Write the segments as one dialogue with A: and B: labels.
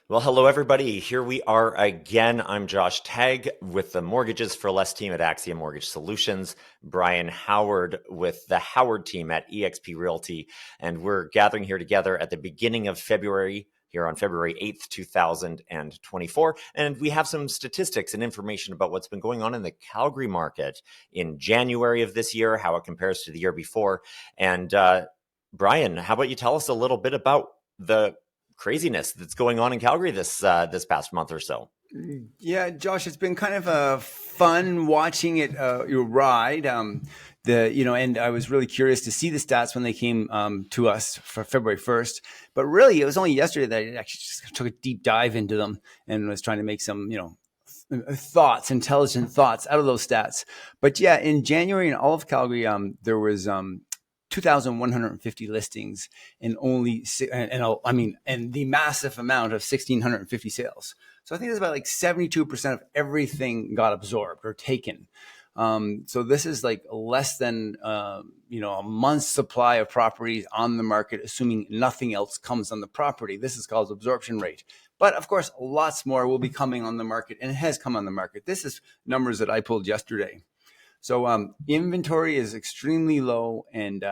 A: Well, hello, everybody. Here we are again. I'm Josh Tagg with the Mortgages for Less team at Axiom Mortgage Solutions, Bryon Howard with the Howard team at eXp Realty. And we're gathering here together at the beginning of February, here on February 8th, 2024. And we have some statistics and information about what's been going on in the Calgary market in January of this year, how it compares to the year before. And Bryon, how about you tell us a little bit about the craziness that's going on in Calgary this past month or so?
B: Yeah, Josh, it's been kind of fun watching it ride. And I was really curious to see the stats when they came to us for February 1st. But really, it was only yesterday that I actually just took a deep dive into them and was trying to make some, intelligent thoughts out of those stats. But yeah, in January in all of Calgary, there was 2,150 listings and and the massive amount of 1,650 sales. So I think it's about like 72% of everything got absorbed or taken. So this is like less than a month's supply of properties on the market, assuming nothing else comes on the property. This is called absorption rate. But of course, lots more will be coming on the market, and it has come on the market. This is numbers that I pulled yesterday. So inventory is extremely low, and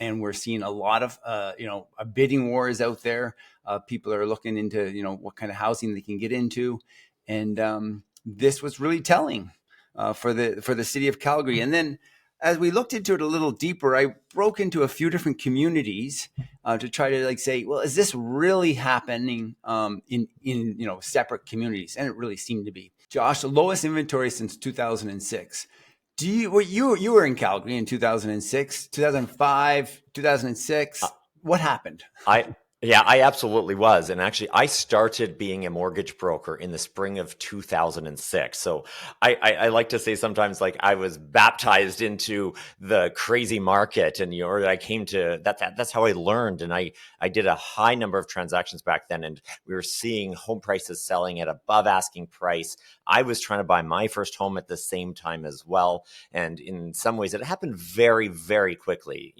B: we're seeing a lot of a bidding war is out there. People are looking into what kind of housing they can get into, and this was really telling for the city of Calgary. And then as we looked into it a little deeper, I broke into a few different communities to try to say, well, is this really happening in separate communities? And it really seemed to be. Josh, the lowest inventory since 2006. You were in Calgary in 2006, 2005, 2006. What happened?
A: I absolutely was. And actually, I started being a mortgage broker in the spring of 2006. So I like to say sometimes like I was baptized into the crazy market, and or I came to that's how I learned. And I did a high number of transactions back then, and we were seeing home prices selling at above asking price. I was trying to buy my first home at the same time as well. And in some ways it happened very, very quickly.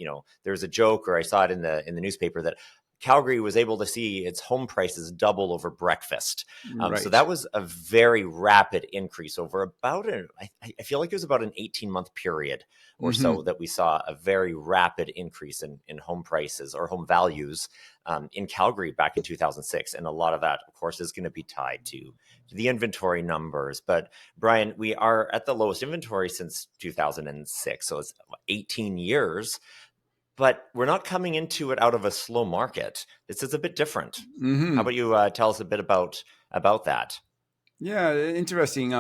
A: There was a joke, or I saw it in the newspaper, that Calgary was able to see its home prices double over breakfast.
B: Right.
A: So that was a very rapid increase over I feel like it was about an 18-month period or so that we saw a very rapid increase in home prices or home values in Calgary back in 2006. And a lot of that, of course, is going to be tied to the inventory numbers. But Bryon, we are at the lowest inventory since 2006. So it's 18 years. But we're not coming into it out of a slow market. This is a bit different. How about you tell us a bit about that?
B: Yeah, interesting.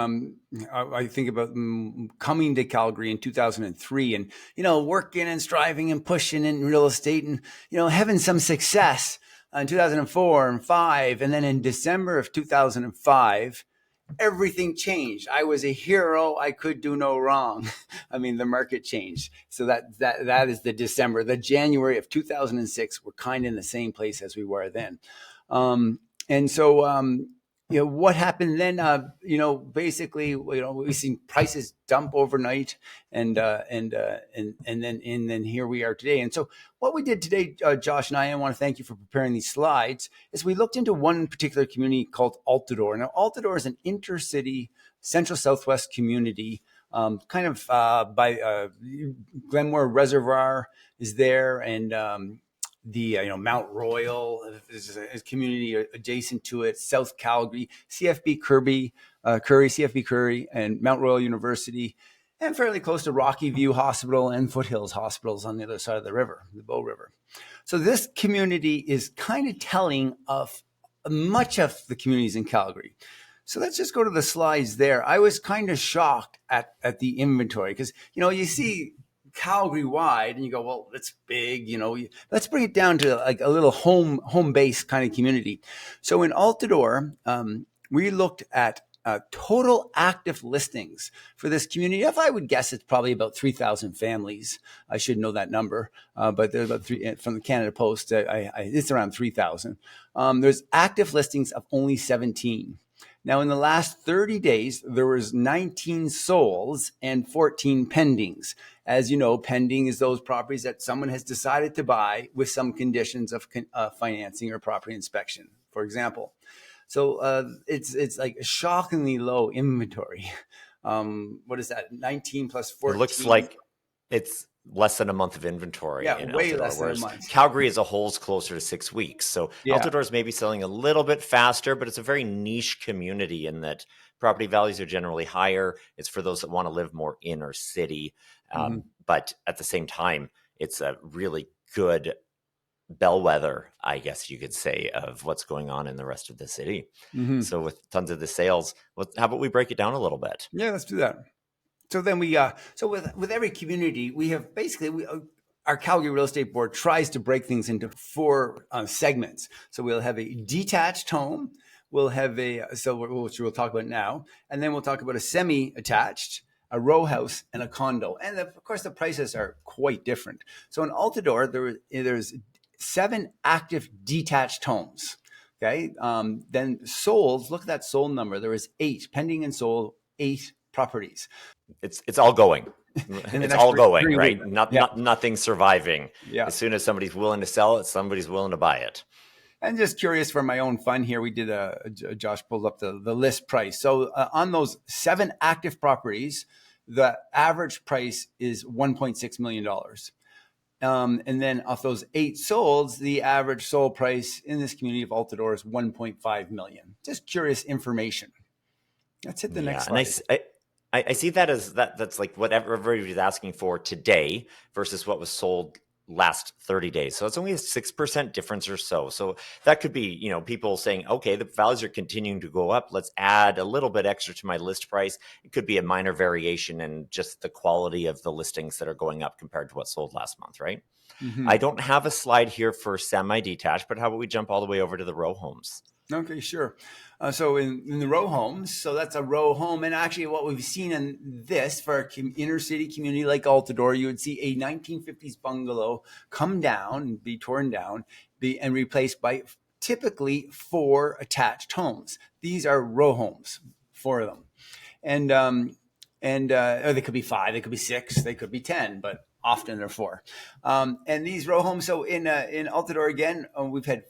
B: I think about coming to Calgary in 2003 and, working and striving and pushing in real estate and, having some success in 2004 and 5. And then in December of 2005, everything changed. I was a hero. I could do no wrong. I mean, the market changed. So that is the December. The January of 2006, we're kind of in the same place as we were then. What happened then? Basically, we've seen prices dump overnight, and then here we are today. And so, what we did today, Josh and I want to thank you for preparing these slides, is we looked into one particular community called Altador. Now, Altador is an intercity Central Southwest community, kind of by Glenmore Reservoir is there, and Mount Royal is a community adjacent to it. South Calgary, CFB Curry, and Mount Royal University, and fairly close to Rocky View Hospital and Foothills Hospitals on the other side of the river, the Bow River. So this community is kind of telling of much of the communities in Calgary. So let's just go to the slides there. I was kind of shocked at the inventory because, you see Calgary wide and you go, well, it's big, let's bring it down to like a little home base kind of community. So in Altador, we looked at total active listings for this community. If I would guess, it's probably about 3,000 families. I should know that number, but there's about three from the Canada Post. It's around 3,000. There's active listings of only 17. Now, in the last 30 days, there was 19 solds and 14 pendings. As you know, pending is those properties that someone has decided to buy with some conditions of financing or property inspection, for example. So it's like a shockingly low inventory. What is that? 19 plus
A: It looks
B: 14.
A: like it's less than a month of inventory
B: Yeah,
A: in
B: way
A: Altadore,
B: less than a
A: whereas
B: month.
A: Calgary as a whole is closer to 6 weeks. So
B: Yeah.
A: Altadore is maybe selling a little bit faster, but it's a very niche community in that property values are generally higher. It's for those that want to live more inner city.
B: Hmm.
A: But at the same time, it's a really good bellwether, I guess you could say, of what's going on in the rest of the city.
B: Hmm.
A: So with tons of the sales, how about we break it down a little bit?
B: Yeah, let's do that. So then so with every community, we have basically our Calgary Real Estate Board tries to break things into four segments. So we'll have a detached home, we'll have which we'll talk about now, and then we'll talk about a semi-attached, a row house, and a condo. And of course, the prices are quite different. So in Altadore, there's 7 active detached homes. Okay, then sold. Look at that sold number. There is 8 pending and sold, 8 properties
A: It's all going.
B: in the
A: It's
B: next
A: all going,
B: three
A: right?
B: weeks. Yeah,
A: Nothing surviving.
B: yeah.
A: As soon as somebody's willing to sell it, somebody's willing to buy it.
B: And just curious for my own fun here, we did Josh pulled up the list price. So on those 7 active properties, the average price is $1.6 million. And then off those 8 solds, the average sold price in this community of Altadore is 1.5 million. Just curious information. Let's hit the
A: Yeah,
B: next
A: and
B: slide.
A: I see that as that's like what everybody's asking for today versus what was sold last 30 days. So it's only a 6% difference or so. So that could be, people saying, okay, the values are continuing to go up. Let's add a little bit extra to my list price. It could be a minor variation in just the quality of the listings that are going up compared to what sold last month, right?
B: Mm-hmm.
A: I don't have a slide here for semi-detached, but how about we jump all the way over to the row homes?
B: Okay, sure. So in the row homes, so that's a row home. And actually what we've seen in this for a inner city community like Altadore, you would see a 1950s bungalow come down and be torn down and replaced by typically 4 attached homes. These are row homes, 4 of them. Or they could be 5, they could be 6, they could be 10, but often they're 4. And these row homes. So in Altadore again,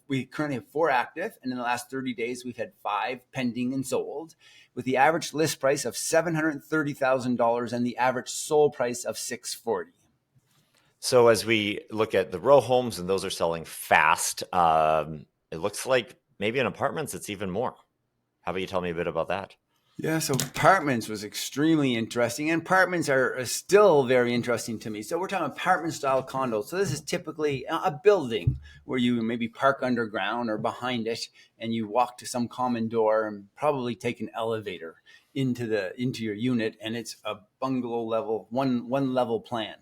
B: we currently have 4 active, and in the last 30 days we've had 5 pending and sold, with the average list price of $730,000 and the average sold price of $640,000.
A: So as we look at the row homes, and those are selling fast, it looks like maybe in apartments it's even more. How about you tell me a bit about that?
B: Yeah, so apartments was extremely interesting, and apartments are still very interesting to me. So we're talking apartment style condos. So this is typically a building where you maybe park underground or behind it, and you walk to some common door and probably take an elevator into your unit, and it's a bungalow level one level plan.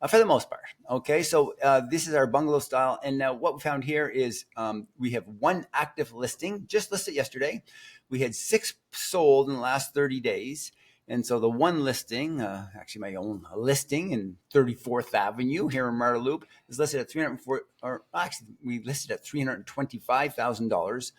B: For the most part. Okay, so this is our bungalow style. And now what we found here is we have 1 active listing, just listed yesterday. We had 6 sold in the last 30 days. And so the 1 listing, actually my own listing in 34th Avenue here in Marda Loop, is listed at we listed at $325,000.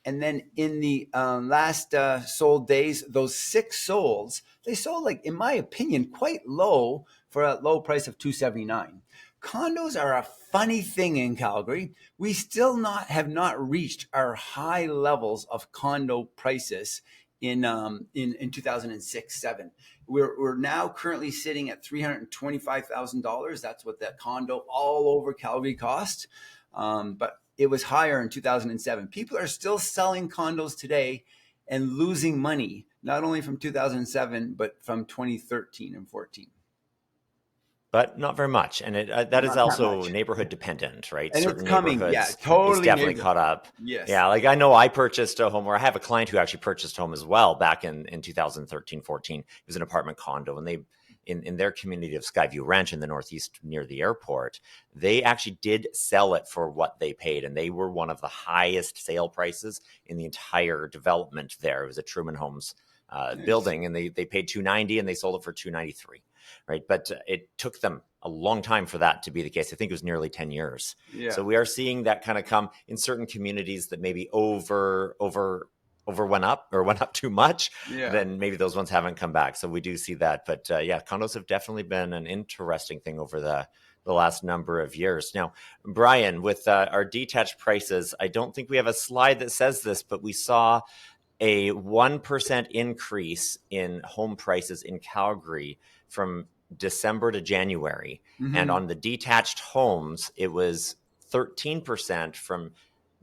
B: And then in the last sold days, those 6 solds, they sold, like, in my opinion, quite low for a low price of $279,000. Condos are a funny thing in Calgary. We still have not reached our high levels of condo prices in 2006-7. We're now currently sitting at $325,000. That's what that condo all over Calgary cost. But it was higher in 2007. People are still selling condos today and losing money, not only from 2007, but from 2013 and 14.
A: But not very much. And that is
B: Not that
A: also
B: much.
A: neighborhood dependent, right?
B: And it's
A: Certain
B: coming. Yeah,
A: neighborhoods, it's
B: totally
A: definitely
B: neighborhood.
A: caught up.
B: Yes.
A: Yeah, like I know I purchased a home, or I have a client who actually purchased a home as well back in 2013, 14. It was an apartment condo, and they in their community of Skyview Ranch in the northeast near the airport, they actually did sell it for what they paid, and they were one of the highest sale prices in the entire development there. It was a Truman Homes
B: Nice.
A: building, and they paid $290 and they sold it for $293, right? But it took them a long time for that to be the case. I think it was nearly 10 years.
B: Yeah.
A: So we are seeing that kind of come in certain communities that maybe over went up or went up too much.
B: Yeah.
A: Then maybe those ones haven't come back. So we do see that. But yeah, condos have definitely been an interesting thing over the the last number of years. Now, Bryon, with our detached prices, I don't think we have a slide that says this, but we saw a 1% increase in home prices in Calgary from December to January. And
B: Mm-hmm.
A: on the detached homes, it was 13% from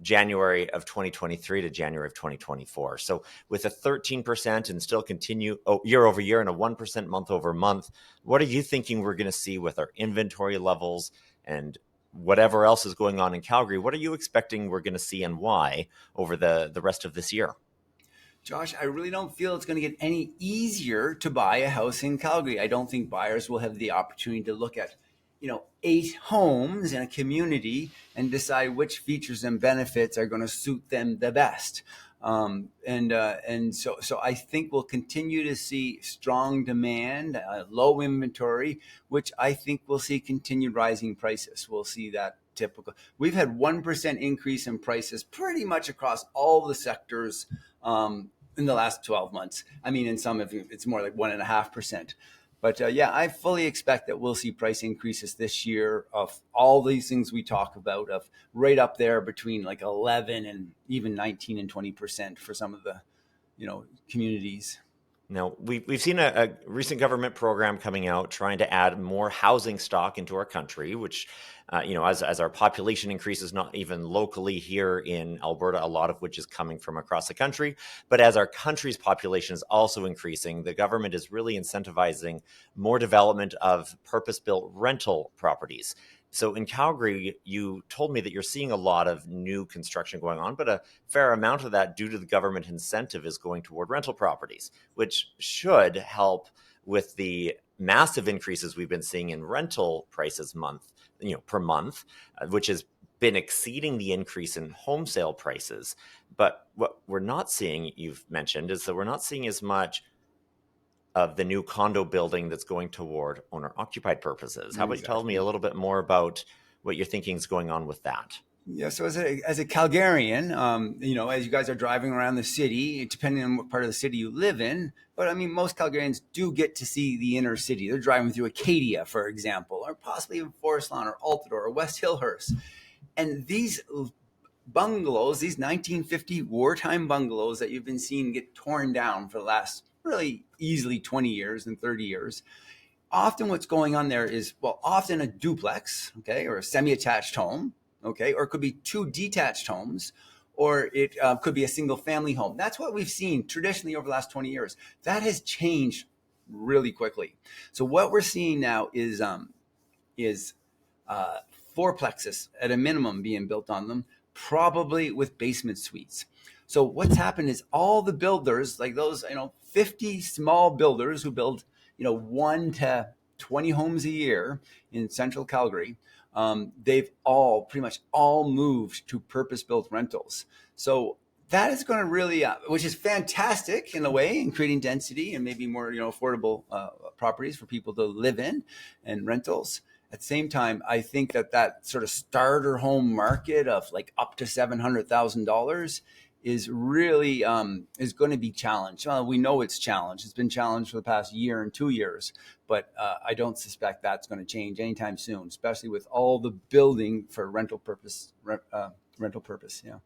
A: January of 2023 to January of 2024. So with a 13% and still continue year over year and a 1% month over month, what are you thinking we're going to see with our inventory levels and whatever else is going on in Calgary? What are you expecting we're going to see and why over the rest of this year?
B: Josh, I really don't feel it's going to get any easier to buy a house in Calgary. I don't think buyers will have the opportunity to look at, 8 homes in a community and decide which features and benefits are going to suit them the best. So I think we'll continue to see strong demand, low inventory, which I think we'll see continued rising prices. We'll see that typical. We've had 1% increase in prices pretty much across all the sectors in the last 12 months. I mean, in some of it's more like 1.5%. But yeah, I fully expect that we'll see price increases this year of all these things we talk about, of right up there between like 11 and even 19 and 20% for some of the, communities.
A: Now, we've seen a recent government program coming out trying to add more housing stock into our country, which, as our population increases, not even locally here in Alberta, a lot of which is coming from across the country, but as our country's population is also increasing, the government is really incentivizing more development of purpose-built rental properties. So in Calgary, you told me that you're seeing a lot of new construction going on, but a fair amount of that, due to the government incentive, is going toward rental properties, which should help with the massive increases we've been seeing in rental prices per month, which has been exceeding the increase in home sale prices. But what we're not seeing, you've mentioned, is that we're not seeing as much of the new condo building that's going toward owner occupied purposes. How about you tell me a
B: Exactly.
A: little bit more about what you're thinking is going on with that?
B: Yeah, so as a Calgarian, as you guys are driving around the city, depending on what part of the city you live in, but I mean, most Calgarians do get to see the inner city. They're driving through Acadia, for example, or possibly even Forest Lawn or Altadore or West Hillhurst. And these bungalows, these 1950 wartime bungalows that you've been seeing get torn down for the last really easily 20 years and 30 years, often what's going on there is, well, often a duplex, okay, or a semi-attached home, okay, or it could be two detached homes, or it could be a single family home. That's what we've seen traditionally over the last 20 years. That has changed really quickly. So what we're seeing now is fourplexes at a minimum being built on them, probably with basement suites. So what's happened is all the builders, like those, 50 small builders who build, 1 to 20 homes a year in central Calgary, they've all pretty much all moved to purpose-built rentals. So that is going to really, which is fantastic in a way, in creating density and maybe more, affordable properties for people to live in and rentals. At the same time, I think that sort of starter home market of like up to $700,000 is really is going to be challenged. Well, we know it's challenged. It's been challenged for the past year and 2 years, but I don't suspect that's going to change anytime soon, especially with all the building for rental purpose. Rental purpose, yeah.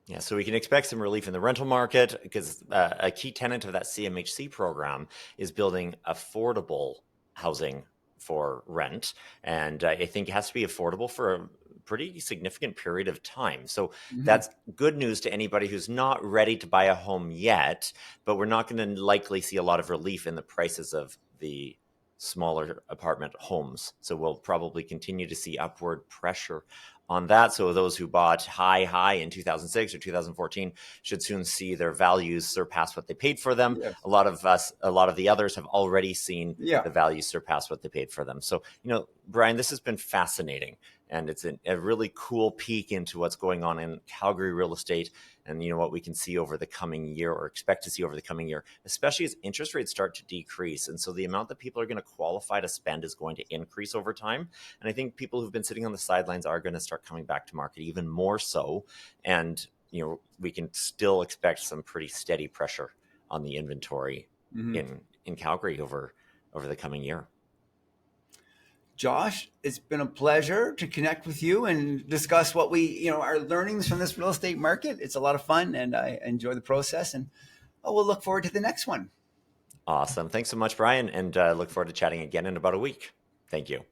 A: Yeah, so we can expect some relief in the rental market because a key tenet of that CMHC program is building affordable housing for rent. And I think it has to be affordable for a pretty significant period of time. So
B: Mm-hmm.
A: that's good news to anybody who's not ready to buy a home yet, but we're not going to likely see a lot of relief in the prices of the smaller apartment homes. So we'll probably continue to see upward pressure on that. So those who bought high in 2006 or 2014 should soon see their values surpass what they paid for them.
B: Yes.
A: A lot of the others have already seen
B: Yeah.
A: the values surpass what they paid for them. So, Bryon, this has been fascinating. And it's a really cool peek into what's going on in Calgary real estate and, what we can see over the coming year or expect to see over the coming year, especially as interest rates start to decrease. And so the amount that people are going to qualify to spend is going to increase over time. And I think people who've been sitting on the sidelines are going to start coming back to market even more so. And, we can still expect some pretty steady pressure on the inventory
B: Mm-hmm.
A: in Calgary over the coming year.
B: Josh, it's been a pleasure to connect with you and discuss what our learnings from this real estate market. It's a lot of fun, and I enjoy the process. And we'll look forward to the next one.
A: Awesome. Thanks so much, Bryon, and look forward to chatting again in about a week. Thank you.